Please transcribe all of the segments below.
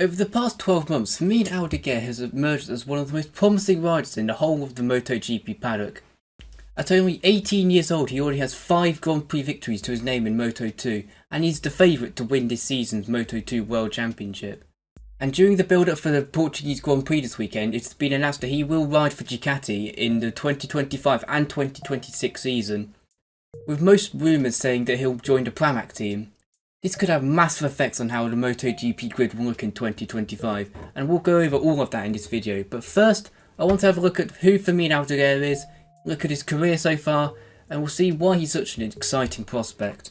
Over the past 12 months, Fermin Aldeguer has emerged as one of the most promising riders in the whole of the MotoGP paddock. At only 18 years old, he already has 5 Grand Prix victories to his name in Moto2, and he's the favourite to win this season's Moto2 World Championship. And during the build-up for the Portuguese Grand Prix this weekend, it's been announced that he will ride for Ducati in the 2025 and 2026 season, with most rumours saying that he'll join the Pramac team. This could have massive effects on how the MotoGP grid will look in 2025, and we'll go over all of that in this video. But first, I want to have a look at who Fermin Aldeguer is, look at his career so far, and we'll see why he's such an exciting prospect.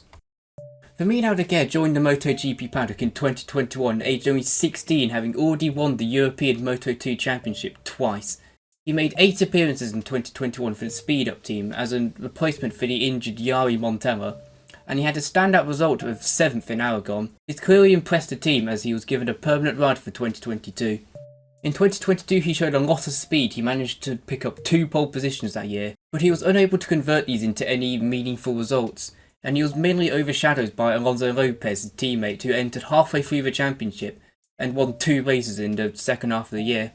Fermin Aldeguer joined the MotoGP paddock in 2021, aged only 16, having already won the European Moto2 Championship twice. He made 8 appearances in 2021 for the Speed Up team as a replacement for the injured Jari Montella, and he had a standout result of 7th in Aragon. This clearly impressed the team as he was given a permanent ride for 2022. In 2022 he showed a lot of speed. He managed to pick up 2 pole positions that year, but he was unable to convert these into any meaningful results, and he was mainly overshadowed by Alonso Lopez, his teammate, who entered halfway through the championship and won 2 races in the second half of the year.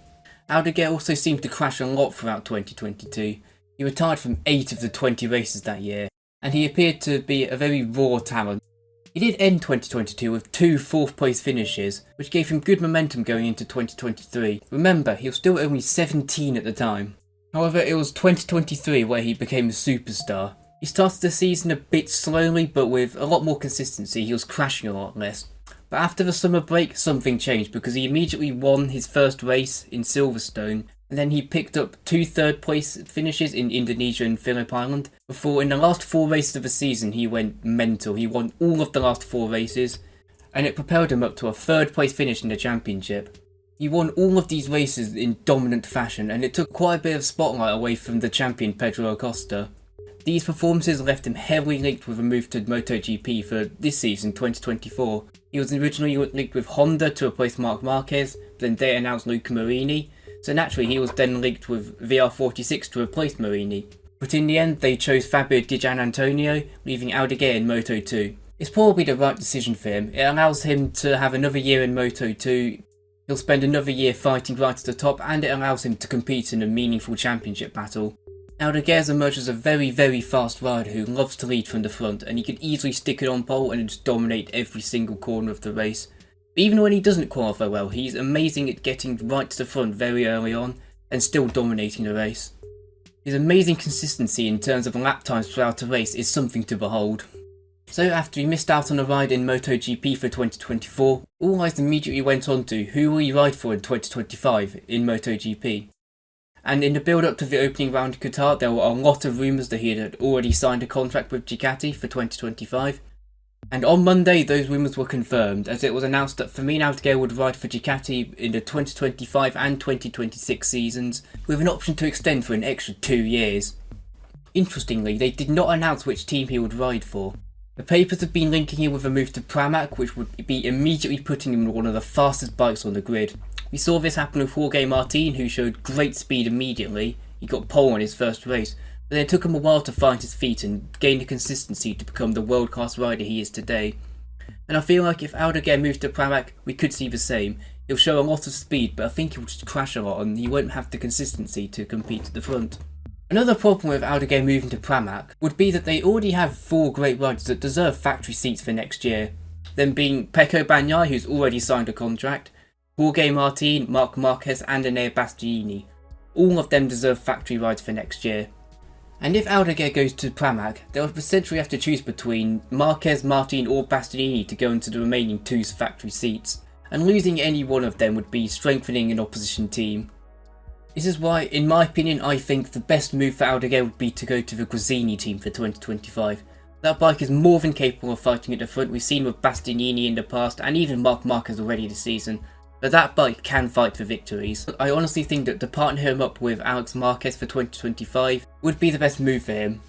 Aldeguer also seemed to crash a lot throughout 2022. He retired from 8 of the 20 races that year, and he appeared to be a very raw talent. He did end 2022 with 2 4th place finishes, which gave him good momentum going into 2023. Remember, he was still only 17 at the time. However, it was 2023 where he became a superstar. He started the season a bit slowly, but with a lot more consistency. He was crashing a lot less. But after the summer break, something changed because he immediately won his first race in Silverstone, and then he picked up 2 3rd place finishes in Indonesia and Phillip Island, before in the last 4 races of the season he went mental. He won all of the last 4 races, and it propelled him up to a 3rd place finish in the championship. He won all of these races in dominant fashion, and it took quite a bit of spotlight away from the champion Pedro Acosta. These performances left him heavily linked with a move to MotoGP for this season, 2024. He was originally linked with Honda to replace Marc Marquez, but then they announced Luca Marini, so naturally he was then linked with VR46 to replace Marini. But in the end they chose Fabio Di Gianantonio, leaving Aldeguer in Moto2. It's probably the right decision for him. It allows him to have another year in Moto2, he'll spend another year fighting right at the top, and it allows him to compete in a meaningful championship battle. Aldeguer emerged as a very fast rider who loves to lead from the front, and he can easily stick it on pole and just dominate every single corner of the race. But even when he doesn't qualify well, he's amazing at getting right to the front very early on and still dominating the race. His amazing consistency in terms of lap times throughout a race is something to behold. So after he missed out on a ride in MotoGP for 2024, all eyes immediately went on to who will he ride for in 2025 in MotoGP. And in the build-up to the opening round in Qatar, there were a lot of rumours that he had already signed a contract with Ducati for 2025. And on Monday, those rumours were confirmed, as it was announced that Fermin Aldeguer would ride for Ducati in the 2025 and 2026 seasons, with an option to extend for an extra 2 years. Interestingly, they did not announce which team he would ride for. The papers have been linking him with a move to Pramac, which would be immediately putting him on one of the fastest bikes on the grid. We saw this happen with Jorge Martin, who showed great speed immediately. He got pole on his first race, but then it took him a while to find his feet and gain the consistency to become the world-class rider he is today. And I feel like if Aldeguer moves to Pramac, we could see the same. He'll show a lot of speed, but I think he'll just crash a lot and he won't have the consistency to compete at the front. Another problem with Aldeguer moving to Pramac would be that they already have 4 great riders that deserve factory seats for next year. Them being Pecco Bagnaia, who's already signed a contract, Jorge Martin, Marc Marquez and Enea Bastianini. All of them deserve factory rides for next year. And if Aldeguer goes to Pramac, they'll essentially have to choose between Marquez, Martin or Bastianini to go into the remaining 2 factory seats, and losing any one of them would be strengthening an opposition team. This is why, in my opinion, I think the best move for Aldeguer would be to go to the Gresini team for 2025. That bike is more than capable of fighting at the front. We've seen with Bastianini in the past and even Marc Marquez already this season. But that bike can fight for victories. I honestly think that to partner him up with Alex Marquez for 2025 would be the best move for him.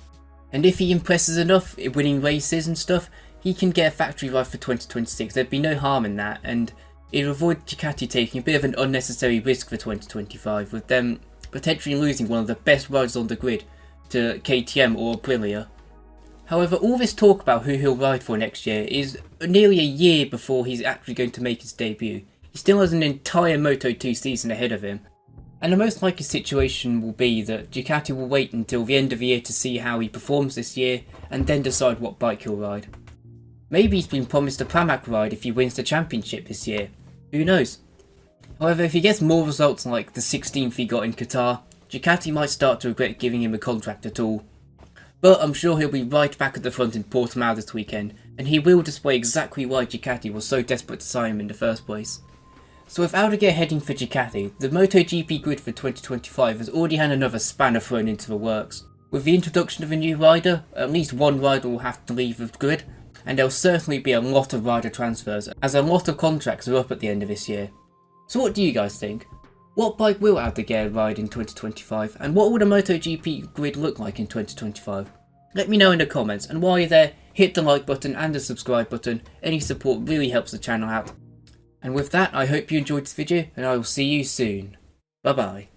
And if he impresses enough in winning races and stuff, he can get a factory ride for 2026. There'd be no harm in that, and it would avoid Ducati taking a bit of an unnecessary risk for 2025, with them potentially losing one of the best riders on the grid to KTM or Aprilia. However, all this talk about who he'll ride for next year is nearly a year before he's actually going to make his debut. He He still has an entire Moto2 season ahead of him, and the most likely situation will be that Ducati will wait until the end of the year to see how he performs this year and then decide what bike he'll ride. Maybe he's been promised a Pramac ride if he wins the championship this year, who knows. However, if he gets more results like the 16th he got in Qatar, Ducati might start to regret giving him a contract at all. But I'm sure he'll be right back at the front in Portimao this weekend, and he will display exactly why Ducati was so desperate to sign him in the first place. So with Aldeguer heading for Ducati, the MotoGP grid for 2025 has already had another spanner thrown into the works. With the introduction of a new rider, at least one rider will have to leave the grid, and there'll certainly be a lot of rider transfers, as a lot of contracts are up at the end of this year. So what do you guys think? What bike will Aldeguer ride in 2025, and what will the MotoGP grid look like in 2025? Let me know in the comments, and while you're there, hit the like button and the subscribe button. Any support really helps the channel out. And with that, I hope you enjoyed this video, and I will see you soon. Bye bye.